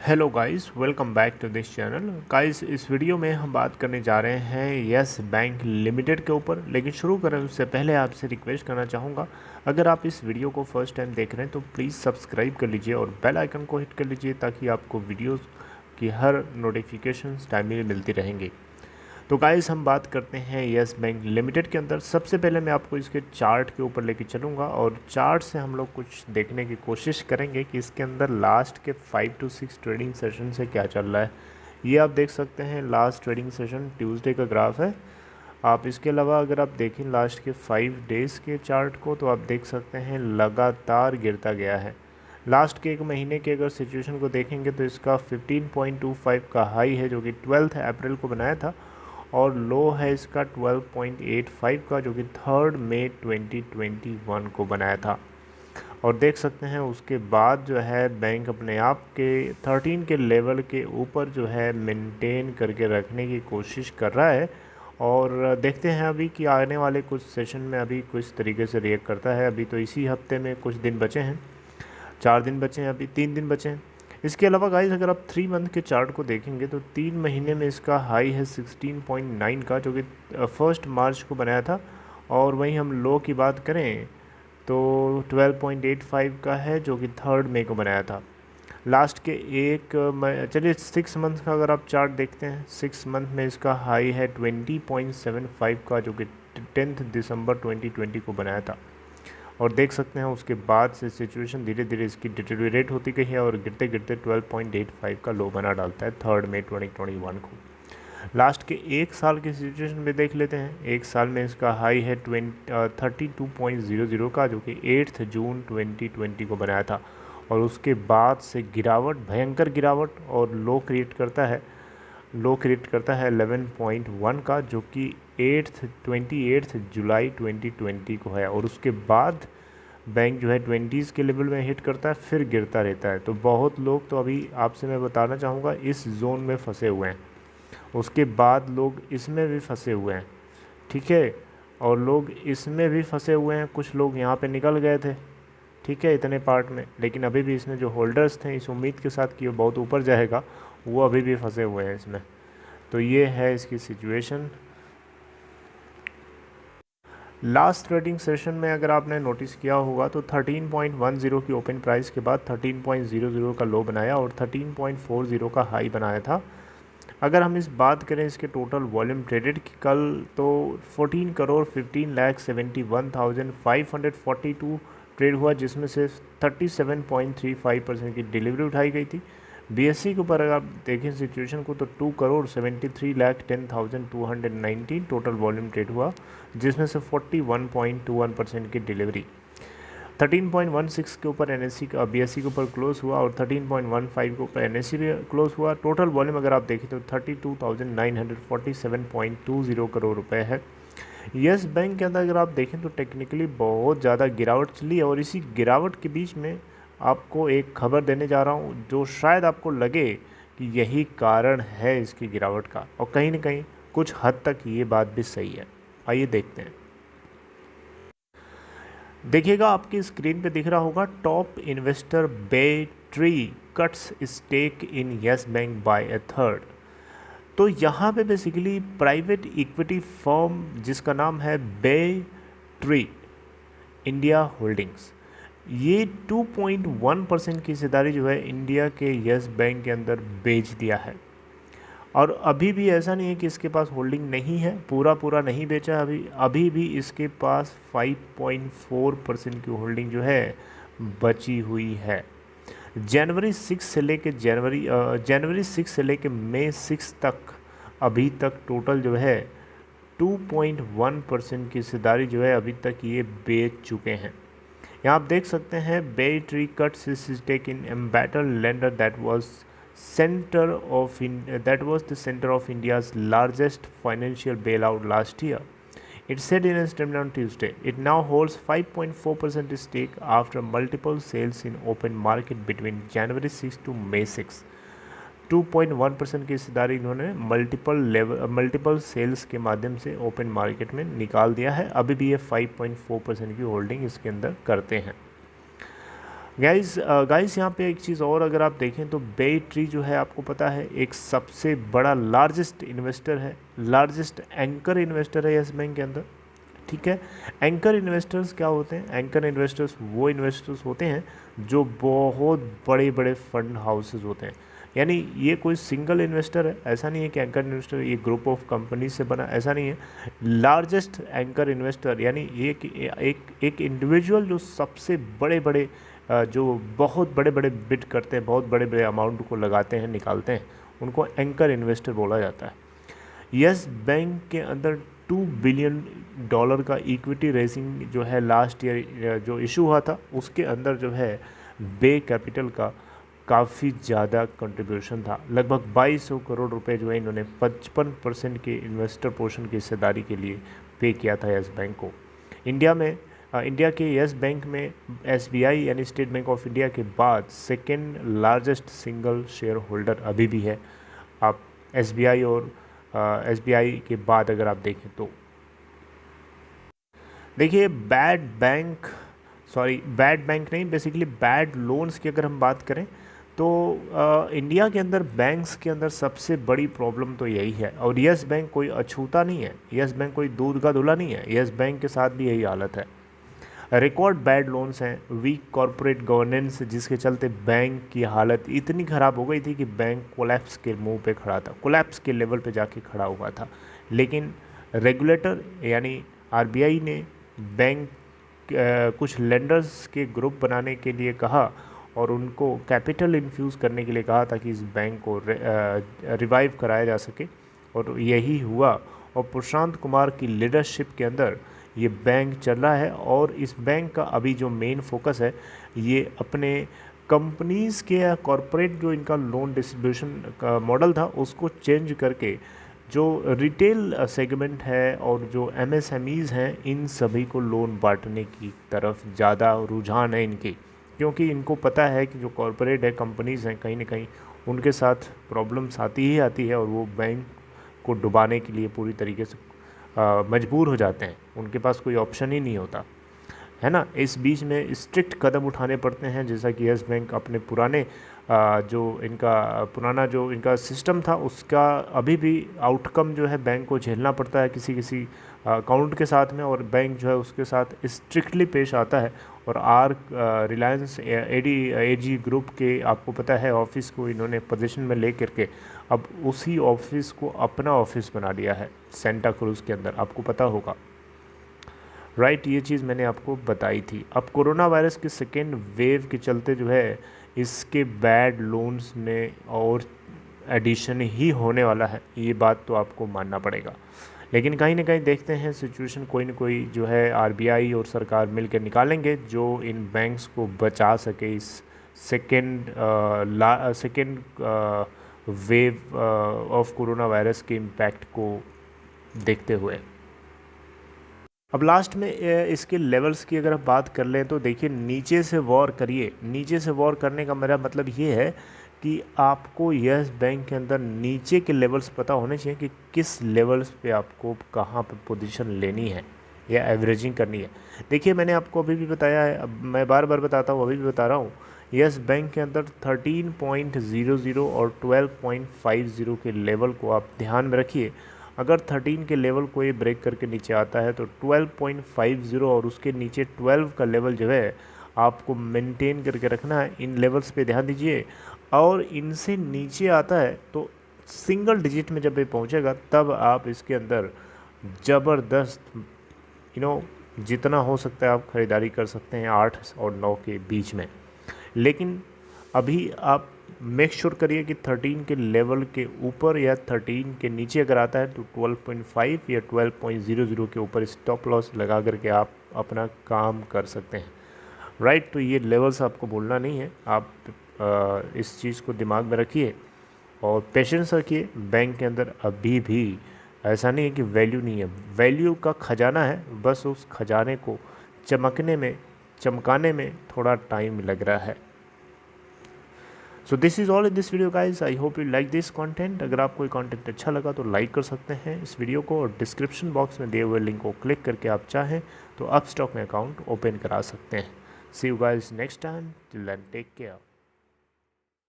Hello guys, welcome back to this channel. Guys, इस video में हम बात करने जा रहे हैं यस बैंक लिमिटेड के ऊपर। लेकिन शुरू करें उससे पहले आपसे रिक्वेस्ट करना चाहूँगा, अगर आप इस वीडियो को फर्स्ट टाइम देख रहे हैं तो प्लीज़ सब्सक्राइब कर लीजिए और बेल आइकन को हिट कर लीजिए ताकि आपको वीडियोस की हर नोटिफिकेशंस टाइमली मिलती रहेंगी। तो गाइस, हम बात करते हैं यस बैंक लिमिटेड के अंदर। सबसे पहले मैं आपको इसके चार्ट के ऊपर लेके चलूँगा और चार्ट से हम लोग कुछ देखने की कोशिश करेंगे कि इसके अंदर लास्ट के 5 to 6 ट्रेडिंग सेशन से क्या चल रहा है। ये आप देख सकते हैं, लास्ट ट्रेडिंग सेशन ट्यूसडे का ग्राफ है। आप इसके अलावा अगर आप देखें लास्ट के 5 डेज़ के चार्ट को तो आप देख सकते हैं लगातार गिरता गया है। लास्ट के एक महीने के अगर सिचुएशन को देखेंगे तो इसका 15.25 का हाई है जो कि 12 अप्रैल को बनाया था, और लो है इसका 12.85 का जो कि 3 मई 2021 को बनाया था। और देख सकते हैं उसके बाद जो है बैंक अपने आप के 13 के लेवल के ऊपर जो है मेंटेन करके रखने की कोशिश कर रहा है। और देखते हैं अभी कि आने वाले कुछ सेशन में अभी किस तरीके से रिएक्ट करता है। अभी तो इसी हफ्ते में कुछ दिन बचे हैं, 4 दिन बचे हैं, अभी 3 दिन बचे हैं। इसके अलावा गाइस, अगर आप 3 मंथ के चार्ट को देखेंगे तो 3 महीने में इसका हाई है 16.9 का जो कि 1 मार्च को बनाया था। और वहीं हम लो की बात करें तो 12.85 का है जो कि 3 मई को बनाया था। लास्ट के चलिए 6 मंथ का अगर आप चार्ट देखते हैं, 6 मंथ में इसका हाई है 20.75 का जो कि 10 दिसंबर 2020 को बनाया था। और देख सकते हैं उसके बाद से सिचुएशन धीरे धीरे इसकी डिटेरियोरेट होती गई है और गिरते गिरते 12.85 का लो बना डालता है 3 मई 2021 को। लास्ट के एक साल की सिचुएशन में देख लेते हैं। एक साल में इसका हाई है 32.00 का जो कि 8 जून 2020 को बनाया था। और उसके बाद से गिरावट, भयंकर गिरावट, और लो क्रिएट करता है 11.1 का जो कि 28 जुलाई 2020 को है। और उसके बाद बैंक जो है 20s के लेवल में हिट करता है, फिर गिरता रहता है। तो बहुत लोग तो अभी आपसे मैं बताना चाहूँगा इस जोन में फंसे हुए हैं। उसके बाद लोग इसमें भी फंसे हुए हैं, ठीक है, और लोग इसमें भी फंसे हुए हैं। कुछ लोग यहाँ पे निकल गए थे, ठीक है, इतने पार्ट में, लेकिन अभी भी इसमें जो होल्डर्स थे इस उम्मीद के साथ कि वो बहुत ऊपर जाएगा, वो अभी भी फंसे हुए हैं इसमें। तो ये है इसकी सिचुएशन। लास्ट ट्रेडिंग सेशन में अगर आपने नोटिस किया होगा तो 13.10 की ओपन प्राइस के बाद 13.00 का लो बनाया और 13.40 का हाई बनाया था। अगर हम इस बात करें इसके टोटल वॉल्यूम ट्रेडेड की कल, तो 14,15,71,542 ट्रेड हुआ, जिसमें से 37.35% की डिलीवरी उठाई गई थी। बीएससी के ऊपर अगर आप देखें सिचुएशन को तो 2,73,10,219 टोटल वॉल्यूम ट्रेड हुआ, जिसमें से 41.21% की डिलीवरी। 13.16 के ऊपर एनएससी का बीएससी के ऊपर क्लोज हुआ और 13.15 के ऊपर एनएससी भी क्लोज हुआ। टोटल वॉल्यूम अगर आप देखें तो 32,947.20 करोड़ रुपए है। यस बैंक के अंदर अगर आप देखें तो टेक्निकली बहुत ज़्यादा गिरावट चली है, और इसी गिरावट के बीच में आपको एक खबर देने जा रहा हूँ जो शायद आपको लगे कि यही कारण है इसकी गिरावट का, और कहीं ना कहीं कुछ हद तक ये बात भी सही है। आइए देखते हैं। देखिएगा, आपकी स्क्रीन पे दिख रहा होगा, top investor bay tree cuts stake in yes bank by a third. तो यहाँ पे बेसिकली प्राइवेट इक्विटी फर्म जिसका नाम है बे ट्री इंडिया होल्डिंग्स, ये 2.1% की हिस्सेदारी जो है इंडिया के यस बैंक के अंदर बेच दिया है। और अभी भी ऐसा नहीं है कि इसके पास होल्डिंग नहीं है, पूरा नहीं बेचा। अभी भी इसके पास 5.4% की होल्डिंग जो है बची हुई है। जनवरी 6 से लेके मई 6 तक अभी तक टोटल जो है 2.1% की हिस्सेदारी जो है अभी तक ये बेच चुके हैं। यहाँ आप देख सकते हैं, bay tree cuts stake in embattled lender that was the center of India's largest financial bailout last year. It said in a statement on Tuesday. It now holds 5.4% stake after multiple sales in open market between January 6 to May 6. 2.1% की हिस्सेदारी इन्होंने multiple cells के माध्यम से open market में निकाल दिया है। अभी भी ये 5.4% की होल्डिंग इसके अंदर करते हैं। गाइस यहाँ पे एक चीज़ और अगर आप देखें तो बे ट्री जो है आपको पता है एक सबसे बड़ा लार्जेस्ट इन्वेस्टर है, लार्जेस्ट एंकर इन्वेस्टर है यस बैंक के अंदर। ठीक है, एंकर इन्वेस्टर्स क्या होते हैं? एंकर इन्वेस्टर्स वो इन्वेस्टर्स होते हैं जो बहुत बड़े बड़े फंड हाउसेस होते हैं। यानी ये कोई सिंगल इन्वेस्टर है, ऐसा नहीं है कि एंकर इन्वेस्टर ये ग्रुप ऑफ कंपनी से बना, ऐसा नहीं है। लार्जेस्ट एंकर इन्वेस्टर यानी एक इंडिविजुअल जो सबसे बड़े बड़े जो बहुत बड़े बड़े बिड करते हैं, बहुत बड़े बड़े अमाउंट को लगाते हैं, निकालते हैं, उनको एंकर इन्वेस्टर बोला जाता है। यस बैंक के अंदर $2 बिलियन का इक्विटी रेजिंग जो है लास्ट ईयर जो इशू हुआ था, उसके अंदर जो है बे कैपिटल का काफ़ी ज़्यादा कंट्रीब्यूशन था। लगभग 2200 करोड़ रुपए जो है इन्होंने 55% के इन्वेस्टर पोर्शन की हिस्सेदारी के लिए पे किया था यस बैंक को। इंडिया के यस बैंक में SBI यानी स्टेट बैंक ऑफ इंडिया के बाद second largest single share holder अभी भी है। आप SBI और SBI के बाद अगर आप देखें तो देखिए बैड बैंक नहीं, बेसिकली बैड लोन्स की अगर हम बात करें तो इंडिया के अंदर बैंक्स के अंदर सबसे बड़ी प्रॉब्लम तो यही है। और यस बैंक कोई अछूता नहीं है, यस बैंक कोई दूध का धुला नहीं है, यस बैंक के साथ भी यही हालत है। रिकॉर्ड बैड लोन्स हैं, वीक कॉरपोरेट गवर्नेंस जिसके चलते बैंक की हालत इतनी ख़राब हो गई थी कि बैंक कोलैप्स के मुंह पे खड़ा था, कोलैप्स के लेवल पे जाके खड़ा हुआ था। लेकिन रेगुलेटर यानी RBI ने बैंक कुछ लेंडर्स के ग्रुप बनाने के लिए कहा और उनको कैपिटल इन्फ्यूज़ करने के लिए कहा ताकि इस बैंक को रिवाइव कराया जा सके, और यही हुआ। और प्रशांत कुमार की लीडरशिप के अंदर ये बैंक चल रहा है। और इस बैंक का अभी जो मेन फोकस है ये अपने कंपनीज़ के या कॉरपोरेट जो इनका लोन डिस्ट्रीब्यूशन का मॉडल था उसको चेंज करके जो रिटेल सेगमेंट है और जो MSMEs हैं इन सभी को लोन बांटने की तरफ ज़्यादा रुझान है इनकी, क्योंकि इनको पता है कि जो कॉरपोरेट है, कंपनीज़ हैं, कहीं ना कहीं उनके साथ प्रॉब्लम्स आती ही आती है और वो बैंक को डुबाने के लिए पूरी तरीके से मजबूर हो जाते हैं, उनके पास कोई ऑप्शन ही नहीं होता है ना। इस बीच में स्ट्रिक्ट कदम उठाने पड़ते हैं, जैसा कि यस बैंक अपने पुराना जो इनका सिस्टम था उसका अभी भी आउटकम जो है बैंक को झेलना पड़ता है किसी किसी अकाउंट के साथ में, और बैंक जो है उसके साथ स्ट्रिक्टली पेश आता है। और रिलायंस AG ग्रुप के आपको पता है ऑफिस को इन्होंने पोजीशन में ले करके अब उसी ऑफिस को अपना ऑफिस बना लिया है सेंटा क्रूज़ के अंदर, आपको पता होगा राइट। ये चीज़ मैंने आपको बताई थी। अब कोरोना वायरस के सेकेंड वेव के चलते जो है इसके बैड लोन्स में और एडिशन ही होने वाला है, ये बात तो आपको मानना पड़ेगा। लेकिन कहीं ना कहीं देखते हैं सिचुएशन कोई ना कोई जो है RBI और सरकार मिलकर निकालेंगे जो इन बैंक्स को बचा सके इस second wave of corona virus के इम्पैक्ट को देखते हुए। अब लास्ट में इसके लेवल्स की अगर आप बात कर लें तो देखिए नीचे से वॉर करिए। नीचे से वॉर करने का मेरा मतलब ये है कि आपको यस बैंक के अंदर नीचे के लेवल्स पता होने चाहिए कि किस लेवल्स पे आपको कहाँ पे पोजीशन लेनी है या एवरेजिंग करनी है। देखिए मैंने आपको अभी भी बताया है, अब मैं बार बार बताता हूँ, अभी भी बता रहा हूँ, यस बैंक के अंदर 13.00 और 12.50 के लेवल को आप ध्यान में रखिए। अगर 13 के लेवल को ये ब्रेक करके नीचे आता है तो 12.50 और उसके नीचे 12 का लेवल जो है आपको मेंटेन करके रखना है। इन लेवल्स पे ध्यान दीजिए। और इनसे नीचे आता है तो सिंगल डिजिट में जब ये पहुंचेगा तब आप इसके अंदर ज़बरदस्त जितना हो सकता है आप ख़रीदारी कर सकते हैं 8 और 9 के बीच में। लेकिन अभी आप मेक श्योर करिए कि 13 के लेवल के ऊपर या 13 के नीचे अगर आता है तो 12.5 या 12.00 के ऊपर स्टॉप लॉस लगा करके आप अपना काम कर सकते हैं राइट। तो ये लेवल्स आपको भूलना नहीं है, आप इस चीज़ को दिमाग में रखिए और पेशेंस रखिए। बैंक के अंदर अभी भी ऐसा नहीं है कि वैल्यू नहीं है, वैल्यू का खजाना है, बस उस खजाने को चमकाने में थोड़ा टाइम लग रहा है। So this is all in this video guys, I hope you like this content. अगर आपको ये कंटेंट अच्छा लगा तो लाइक कर सकते हैं इस वीडियो को, और डिस्क्रिप्शन बॉक्स में दिए हुए लिंक को क्लिक करके आप चाहें तो अपस्टॉक में अकाउंट ओपन करा सकते हैं। See you guys next time. Till then, take care.